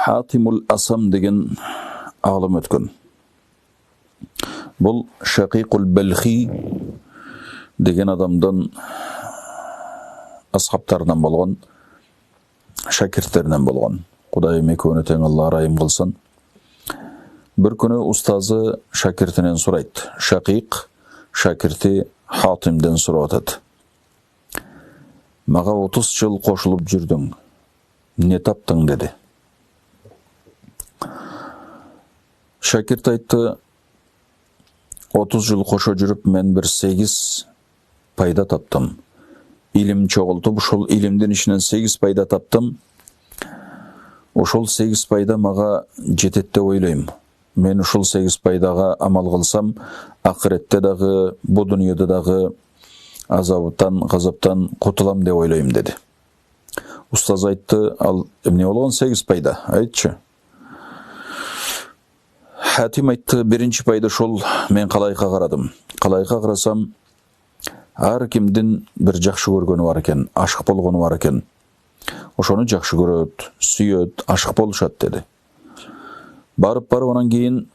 Хатимул Асам деген алым өткен. Бұл Шақиқул Балхи деген адамдан, асхабтарынан болған, шәкірттерінен болған. Құдайым екеуіне тең Алла райым қылсын. Bir күні ұстазы шәкіртінен сұрайды. Шақиқ шәкірті Хатимден сұрап атады. Маға 30 жыл қошылып жүрдің. Не таптың деді. Шәкірт айтты, 30 жыл қоша жүріп, мен бір 8 пайда таптым. Илім чоғылтып, ошол илімден ішінен 8 пайда таптым. Ошол 8 пайда маға жетет деп ойлаймын. Мен ошол 8 пайдаға амал қылсам, ақыретте дағы, бұ дүниеде дағы азабыттан, ғазаптан құтылам деп ойлаймын деді. Ұстаз айтты, ал не болған 8 пайда? Айтшы. Хатим айтты, бірінші пайда шол, мен қалайға қарадым. Қалайға қарасам, ар кімден бір жақшы көргені бар екен, ашық болғаны бар екен. Ошоны жақшы көрөт, сүйөт, ашық болушат деді. Барып онан кейін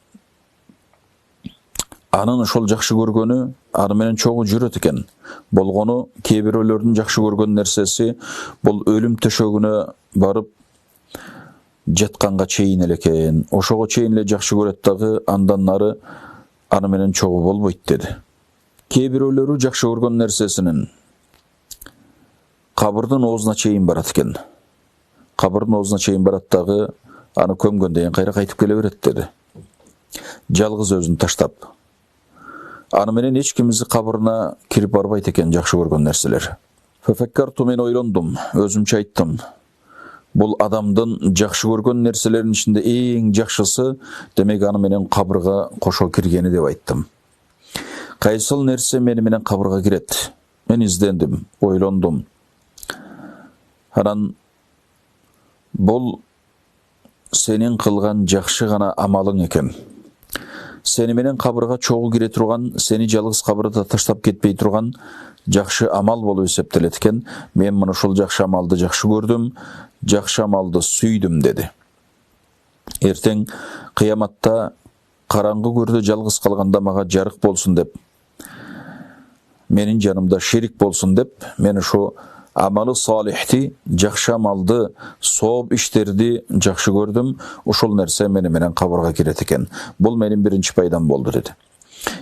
анын ошол жақшы көргөнү аны менен чогуу жүрөт экен. Болгону кейбиреулөрдүн жақшы көргөн нерсеси бул өлүм төшөгүнө барып жатканга чейин эле экен. Ошого чейин эле жақшы көрөт дагы, андан нары аны менен чогуу болбойт деди. Кейбиреулөрү жақшы көргөн нерсесинин кабырдын оозуна чейин барат экен. Кабырдын оозуна чейин барат дагы, аны көмгөндөн кайра кайтып келе берет деди. Жалгыз өзүн таштап. Аны менен эч кимиздин кабырына кирип барбайт экен жакшы көргөн нерселер. Фафаккарту, мен ойлондум, өзүмчө айттым. Бул адамдын жакшы көргөн нерселеринин ичинде эң жакшысы, демек аны менен кабырга кошо киргени деп айттым. Кайсыл нерсе мени менен кабырга кирет? Мен издендим, ойлондум. Анан бул сенин кылган жакшы гана амалың экен. Сени менен кабырга чогуу кире турган, сени жалгыз кабырда таштап кетпей турган жакшы амал болуп эсептелет экен. Мен мына ушул жакшы амалды жакшы көрдүм, жакшы амалды сүйдүм деди. Эртең кыяматта караңгы көрдө жалгыз калганда мага жарык болсун деп, менин жанымда шерик болсун деп, мен ушу амалы салихти, жакшы амалды, сооп иштерди жакшы көрдүм. Ушул нерсе мени менен кабырга кирет экен. Бул менин биринчи пайдам болду деди.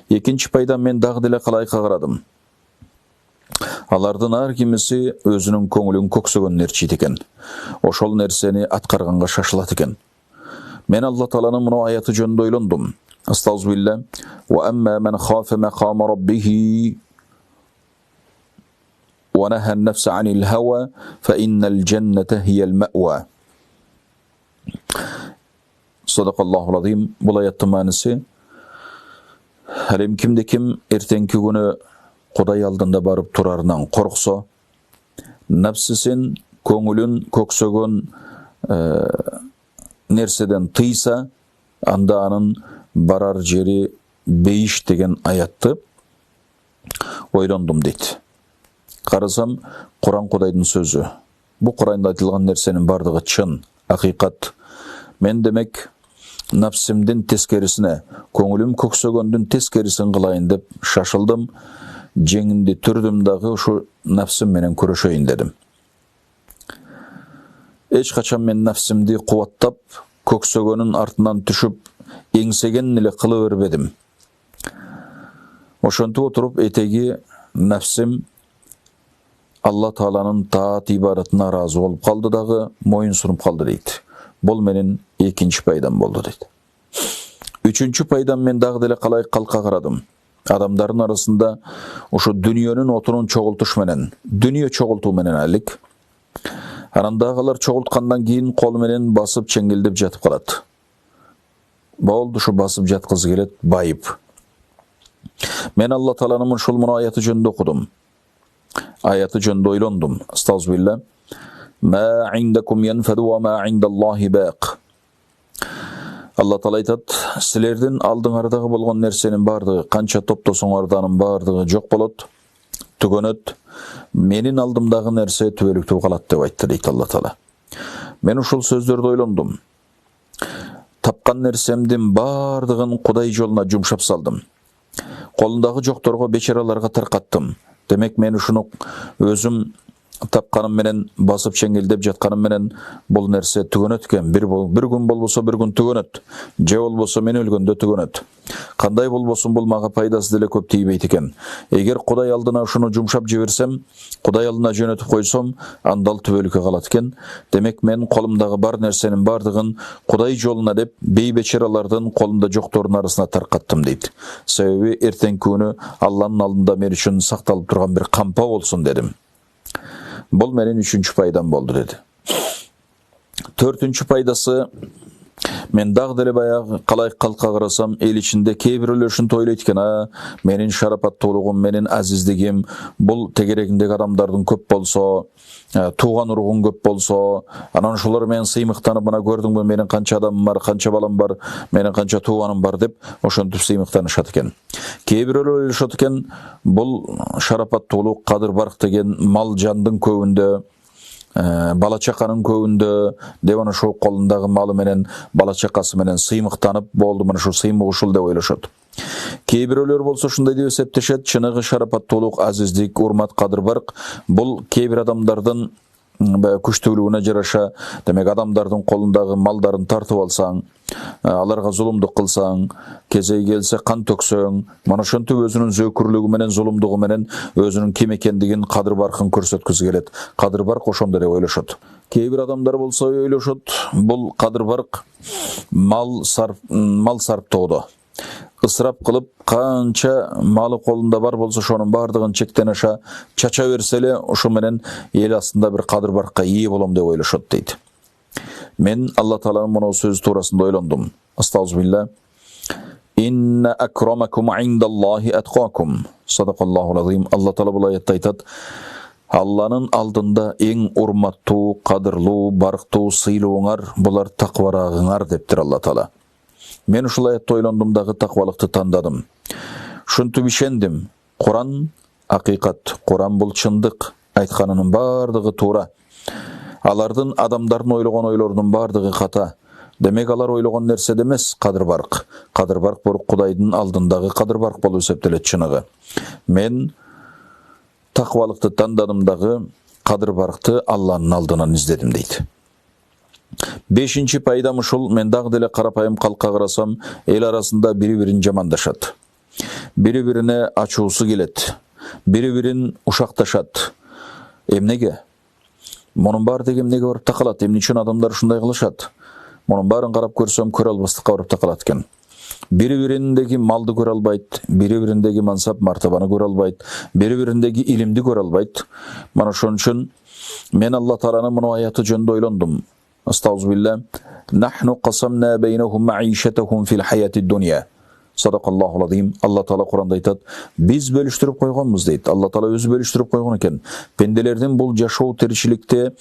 Экинчи пайдам, мен дагы деле калайка карадым. Алардын ар кимиси өзүнүн көңүлүн көксөгөн нерчит экен. Ошол нерсени аткарганга шашылат экен. Мен Алла Тааланын мына аяты жөнүндө ойлондум. Астагфирулла. Ва амма ман хафа мақама раббихи ونهى النفس عن الهوى فإن الجنة هي المأوى. صدق الله العظيم. Бұл аяттың мәнісі, әлем кімде кім ертеңгі күні Құдай алдында барып тұрарынан қорқса, нәпсісін, көңілін көксөгөн нәрседен тыйса, анда анын барар жери бейіш деген аятты ойлондум дейді. Қарасам, Құран Құдайдың сөзі. Бұл Құранда айтылған нәрсенің бардығы чын, ақиқат. Мен демек, нәпсімден тескерісіне, көңілім көксөгөндүн тескерісін қылайын деп шашылдым, жеңімді түрдім дағы ұшу нәпсім менен көрішейін дедім. Эч қачан мен нәпсімді қуаттап, көксөгөнün артынан түшіп, еңсеген неле қылы өрбедім. Ошонту отырып, етеги нәпсім Алла Тааланын таат ибаратына разы болуп калды дагы, моюн сунуп калды дейт. Бул менин экинчи пайдам болду дейт. Үчүнчү пайдам, мен дагы деле калай калка карадым. Адамдардын арасында ушу дүниөнүн отунун чогултуш менен, дүнүйө чогултуу менен алек. Анандагылар чогулткандан кийин кол менен басып чеңгелдеп жатып калат. Болду, ушу басып жаткызы келет, байып. Мен Алла Тааланын ушул мына аяты жөнүндө окудум. Аяты жөнүндө ойлондум. Астагфирулла. Ма индакум янфаду ва ма индаллахи бақ. Алла Таала айтат, силердин алдыңардагы болгон нерсенин бардыгы, канча топтосоңарданын бардыгы жок болот, түгөнөт. Менин алдымдагы нерсе түбөлүктүү калат деп айтты дейт Алла Таала. Мен ушул сөздөрдү ойлондум. тапқан нәрсемдин бардығын Құдай жолына жұмшап салдым. Қолындағы жоқторго бечараларға тарқаттым. Демек мен ушуну өзім тапқаным менен басып чеңгелдеп жатқаным менен бұл нәрсе түгөнөт экен. Bir күн болбосо bir күн түгөнөт. Же болбосо мен өлгөндө түгөнөт. Кандай болбосун бул мага пайдасы деле көп тийбейт экен. Эгер Кудай алдына ушуну жумшап жиберсем, Кудай алдына жөнөтүп койсом, андал түбөлүккө калат экен. Демек мен колумдагы бар нерсенин бардыгын Кудай жолуна деп бейбечаралардын колунда жоктордун арасына таркаттым дейт. Себеби эртең күнү Алланын алдында мен үчүн сакталып турган бир кампа болсун дедим. Бұл менен үшінші пайдам болды деді. Төртінші пайдасы, мен дағы деле баягы қалай қалқа қарасам, ел ішінде кейбіреулер үшін тойлайды екен, менин шарапаттуулугум, менин азиздигим, бұл тегерегиндеги адамдардын көп болсо, туған ургун көп болсо, анан ошолор менен сыймыктанып, мына көрдүңбү менин канча адамым бар, канча балам бар, менин канча тууганым бар деп ошентип сыймыктанышат экен. Кейбиреулер ойлошот экен, бул шарапаттуулук, кадыр барк деген мал жандын көбүндө, бала чаканын көбүндө деп ана ошол колундагы малы менен бала чакасы менен сыймыктанып болду, мына ушул сыймык ушул деп ойлошот. Кейбиреулер болсо ушундай деп эсептешет, чыныгы шарапаттуулук, азиздик, урмат, кадыр барк бул кейбир адамдардын күчтүүлүгүнө жараша, демек адамдардын колундагы малдарын тартып алсаң, аларга зулумдук кылсаң, кезеги келсе кан төксөң, мана ошентип өзүнүн зөөкүрлүгү менен, зулумдугу менен өзүнүн ким экендигин, кадыр баркын көрсөткүсү келет. Кадыр барк ошондой деп ойлошот. Кейбир адамдар болсо ойлошот, бул кадыр барк мал сарптоодо. Ысырап кылып, канча малы колунда бар болсо ошонун бардыгын чектен аша чача берсе эле ошо менен эл астында бир кадыр баркка ээ болом деп ойлошот дейт. Мен Алла Тааланын мына сөзү туурасында ойлондум. Астагфирулла. Инна акрамакум индаллахи аткакум. Садакаллахул азим. Алла Таала бул аятта айтат: Алланын алдында эң урматтуу, кадырлуу, барктуу, сыйлууңар булар такварагыңар дептир Алла Таала. Мен ушул аятты ойлондум дагы таквалыкты тандадым. Шунтуп ишендим. Куран акыйкат, Куран бул чындык, айтканынын бардыгы туура. Алардын адамдардын ойлогон ойлорунун бардыгы ката. Демек алар ойлогон нерсе эмес кадыр барк. Кадыр барк бул Кудайдын алдындагы кадыр барк болуп эсептелет чыныгы. Мен таквалыкты тандадым дагы кадыр баркты Алланын алдынан издедим дейт. Бешинчи пайдам ушул, мен дагы деле карапайым калкка карасам, эл арасында бири-бирин жамандашат. Бири-бирине ачуусу келет. Бири-бирин ушакташат. Эмнеге? Мунун баары деги эмнеге барып такалат? Эмне үчүн адамдар ушундай кылышат? Мунун баарын карап көрсөм, көрө албастыкка барып такалат экен. Бири-бириндеги малды көрө албайт, бири-бириндеги мансап мартабаны көрө албайт, бири-бириндеги илимди көрө албайт. Мана ошон үчүн мен Алла Тааланын мына аяты жөнүндө ойлондум. Астагфирулла. Нахну qasamna baynahum ma'ishatahum fil hayatid dunya. Sadaqallahul azim. Алла Таала Куранда айтат, биз бөлүштүрүп койгонбуз дейт. Алла Таала өзү бөлүштүрүп койгон экен. Пенделердин бул жашоо тиричиликте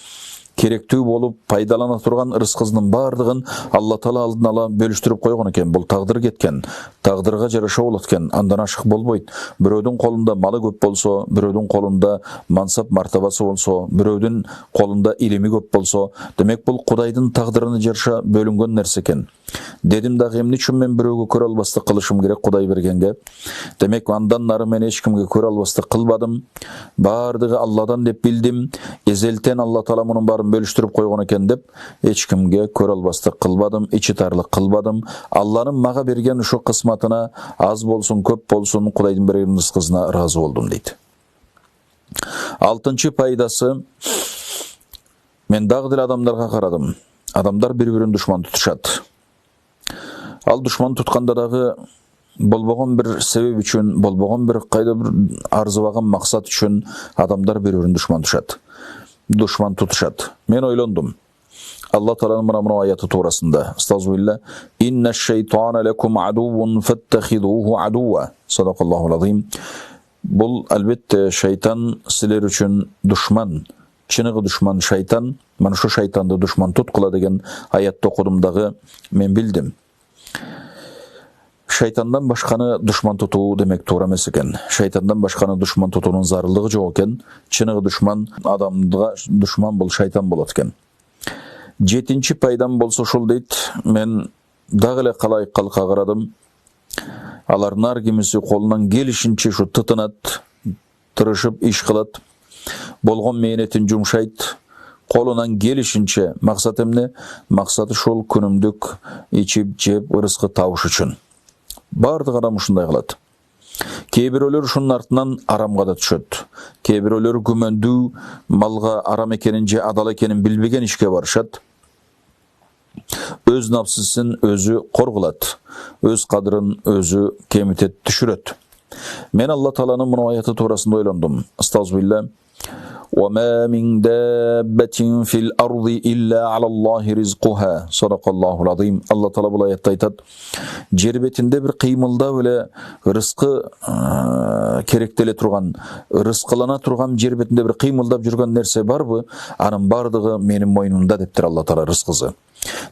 керектүү болуп пайдалана турган рызкынын бардыгын Алла Таала алдын ала бөлүштүрүп койгон экен. Бул тагдыр кеткен. Тагдырга жараша болот экен. Андан ашык болбойт. Бирөөдүн колунда малы көп болсо, бирөөдүн колунда мансап мартабасы болсо, бирөөдүн колунда илими көп болсо, демек бул Кудайдын тагдырына жараша бөлүнгөн нерсе экен. Дедим дагы эмне үчүн мен бирөөгө көрө албастык кылышым керек Кудай бергенге? Демек андан нары мен эч кимге көрө албастык кылбадым. Бардыгы Алладан деп билдим. Эзелтен Алла Таала мунун баарын бөлүштүрүп койгон экен деп эч кимге көрө албастык кылбадым, ичи тарлык кылбадым. Алланын мага берген ушу кысматына аз болсун, көп болсун, Кудайдын берген рызкысына ыраазы болдум дейт. Алтынчы пайдасы, мен дагы деле адамдарга карадым. Адамдар бири-бирин душман тутушат. Ал душман тутканда дагы болбогон бир себеп үчүн, болбогон бир кайда бир арзыбаган максат үчүн адамдар бири-бирин душман тутушат. Мен ойлондум. Алла Тааланын мына аяты туурасында. Астагфирулла. Инна шайтана лакум адувун фаттахидуху адува. Садакаллахул азим. Бул албетте шайтан силер үчүн душман. Чыныгы душман шайтан. Мана шу шайтанды душман туткула деген аятты окудум дагы мен билдим. Шайтандан башканы душман тутуу демек туура эмес экен. Шайтандан башканы душман тутуунун зарылдыгы жок экен. Чыныгы душман адамга душман бул шайтан болот экен. Жетинчи пайдам болсо ушул дейт. Мен дагы эле калайык калка карадым. Алардын ар кимиси колунан келишинче ушу тытынат, тырышып иш кылат, болгон мээнетин жумшайт, колунан келишинче. Максат эмне? Максаты ушул күнүмдүк ичип жеп ырыскы табыш үчүн. Бардык адам ушундай кылат. Кээ бирөөлөр ушунун артынан арамга да түшөт. Кээ бирөөлөр күмөндүү, малга арам экенин же адал экенин билбеген ишке барышат. Өз напсысын өзү коргулат, өз кадырын өзү кемитет, түшүрөт. Мен Алла Тааланын мына аяты туурасында ойлондум. Астагфирулла. وَمَا مِنْ دَابَّةٍ فِي الْأَرْضِ إِلَّا عَلَى اللَّهِ رِزْقُهَا Sadaqallahu al-azim. Allah Taala бұл аятта айтат: жер бетинде бир кыймылдап эле рызкы керектеле турган, рызкылана турган жер бетинде бир кыймылдап жүргөн нерсе барбы? Анын бардыгы менин мойнумда дептир Алла Таала рызкысы.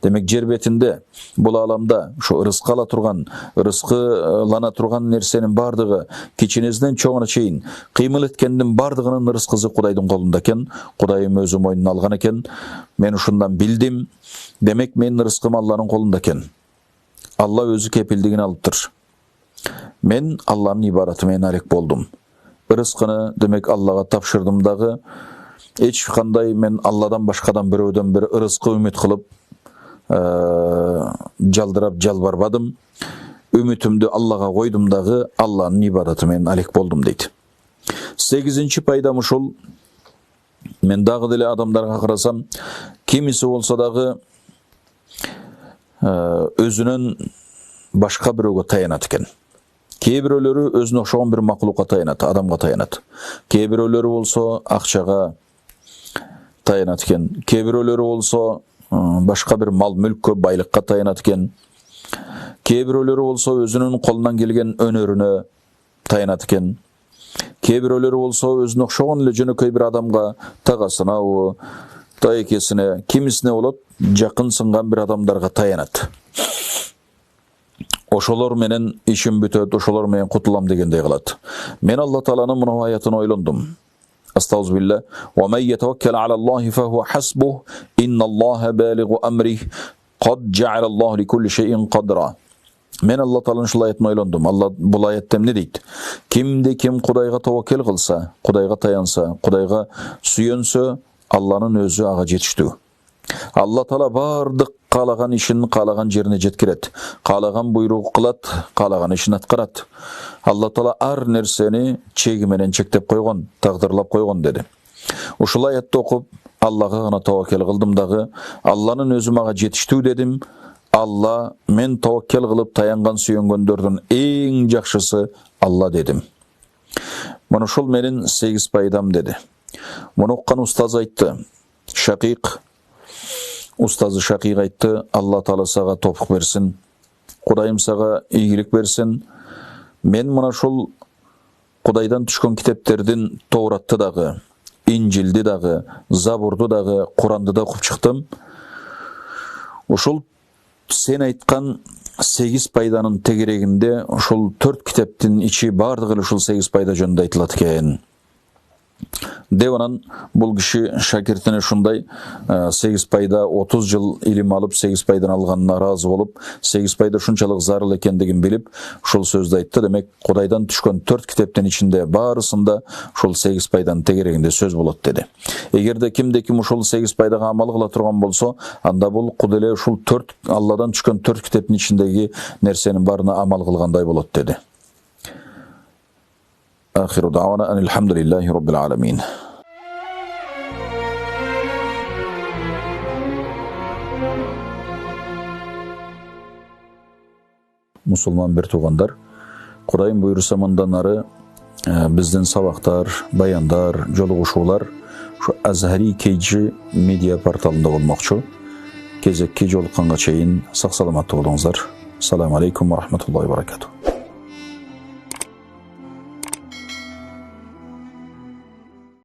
Демек жер бетинде, бул аламда ушу рызкы ала турган, рызкылана турган нерсенин бардыгы кичинесинен чоңуна чейин кыймыл эткендин бардыгынын рызкысы Кудайдын колунда экен. Кудайым өзү мойнуна алган экен. Мен ушундан билдим. Демек менин рызкым Алланын колунда экен. Алла өзү кепилдигин алыптыр. Мен Алланын ибараты менен алек болдум. Рызкыны демек Аллага тапшырдым дагы. Эч кандай мен Алладан башкадан бирөөдөн бир рызкы үмүт кылып жалдырап жалбарбадым. Үмүтүмдү Аллага койдум дагы, Алланын ибадаты менен алек болдум дейт. 8-чи пайдам ушул. Мен дагы деле адамдарга карасам, кимиси болсо дагы өзүнөн башка бирөөгө таянат экен. Кээ бирөөлөрү өзүнө окшогон бир макулукка таянат, адамга таянат. Кээ бирөөлөрү болсо акчага таянат экен. Кээ бирөөлөрү болсо башка бир мал мүлккө, байлыкка таянат экен. Кээ бирөөлөрү болсо өзүнүн колунан келген өнөрүнө таянат экен. Кээ бирөөлөрү болсо өзүнө окшогон эле жөнөкөй бир адамга, тагасына, таекесине, кимисине болот, жакын сынган бир адамдарга таянат. Ошолор менен ишим бүтөт, ошолор менен кутулам дегендей кылат. Мен Алла Тааланын мына аятын ойлондум. Астагфирулла. Ва ман ятаваккал ала Аллахи фахуа хасбух инналлаха балигу амрих кад жа'ала Аллаху ликулли шейин кадра. Мен Алла Тааланын ушул аятын ойлондум. Алла бул аятта эмне дейт? Кимде ким Кудайга таваккал кылса, Кудайга таянса, Кудайга сүйөнсө, Алланын өзү ага жетиштүү. Алла Таала бардык каалаган ишин каалаган жерине жеткирет. Каалаган буйрук кылат, каалаган ишин аткарат. Алла Таала ар нерсени чеги менен чектеп койгон, тагдырлап койгон деди. Ушул аятты окуп, Аллага гана таваккал кылдым дагы, Алланын өзү мага жетиштүү дедим. Алла, мен таваккал кылып таянган сүйөнгөндөрдүн эң жакшысы Алла дедим. Мына ушул менин 8 пайдам деди. Муну уккан устаз айтты. Шакик Устазы Шакик айтты: Алла Таала сага топук берсин, Кудайым сага ийгилик берсин. Мен мына ушул Кудайдан түшкөн китептердин Тауратты дагы, Инжилди дагы, Забурду дагы, Куранды да окуп чыктым. Ушул сен айткан 8 пайданын тегерегинде ушул 4 китептин ичи бардыгы ушул 8 пайда жөнүндө айтылат экен. Деп анан бул киши шакиртине ушундай 8 пайда 30 жыл илим алып 8 пайдан алганына ыраазы болуп, 8 пайда ушунчалык зарыл экендигин билип, ушул сөздү айтты. Демек, Кудайдан түшкөн 4 китептин ичинде баарысында ушул 8 пайданын тегерегинде сөз болот деди. Эгерде кимде ким ушул 8 пайдага амал кыла турган болсо, анда бул куд эле ушул 4 Алладан түшкөн 4 китептин ичиндеги нерсенин баарына амал кылгандай болот деди. آخر دعوانا أن الحمد لله رب العالمين. Мусулман бир туугандар, Кудайым буйруса мындан ары биздин сабактар, баяндар, жолугушуулар ушу Азхари KG медиа порталында болмокчу. Кезекке жолукканга чейин сак саламаттуу болуңуздар. Assalamu alaikum wa rahmatullahi wa barakatuh.